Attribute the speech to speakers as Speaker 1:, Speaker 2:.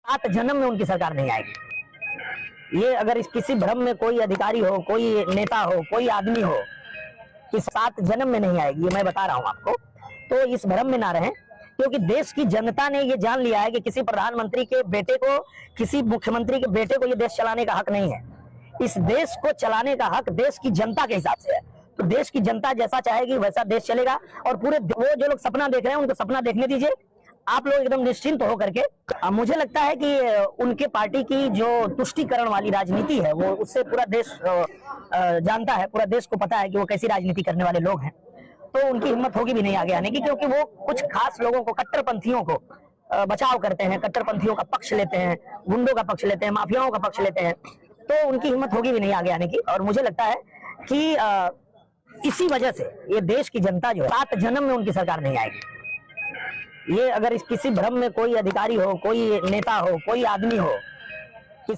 Speaker 1: सात जन्म में उनकी सरकार नहीं आएगी। ये अगर इस किसी भ्रम में कोई अधिकारी हो, कोई नेता हो, कोई आदमी हो कि सात जन्म में नहीं आएगी, ये मैं बता रहा हूं आपको, तो इस भ्रम में ना रहें, क्योंकि देश की जनता ने ये जान लिया है कि किसी प्रधानमंत्री के बेटे को, किसी मुख्यमंत्री के बेटे को ये देश चलाने का हक नहीं है। इस देश को चलाने का हक देश की जनता के हिसाब से है। तो देश की जनता जैसा चाहेगी वैसा देश चलेगा। और पूरे वो जो लोग सपना देख रहे हैं उनको सपना देखने दीजिए। आप लोग एकदम निश्चिंत हो करके, मुझे लगता है कि उनके पार्टी की जो तुष्टीकरण वाली राजनीति है वो उससे पूरा देश जानता है, पूरा देश को पता है कि वो कैसी राजनीति करने वाले लोग हैं। तो उनकी हिम्मत होगी भी नहीं आगे आने की, क्योंकि वो कुछ खास लोगों को, कट्टरपंथियों को बचाव करते हैं, कट्टरपंथियों का पक्ष लेते हैं, गुंडों का पक्ष लेते हैं, माफियाओं का पक्ष लेते हैं। तो उनकी हिम्मत होगी भी नहीं आगे आने की। और मुझे लगता है कि इसी वजह से ये देश की जनता जो है, सात जन्म में उनकी सरकार नहीं आएगी। ये अगर इस किसी भ्रम में कोई अधिकारी हो, कोई नेता हो, कोई आदमी हो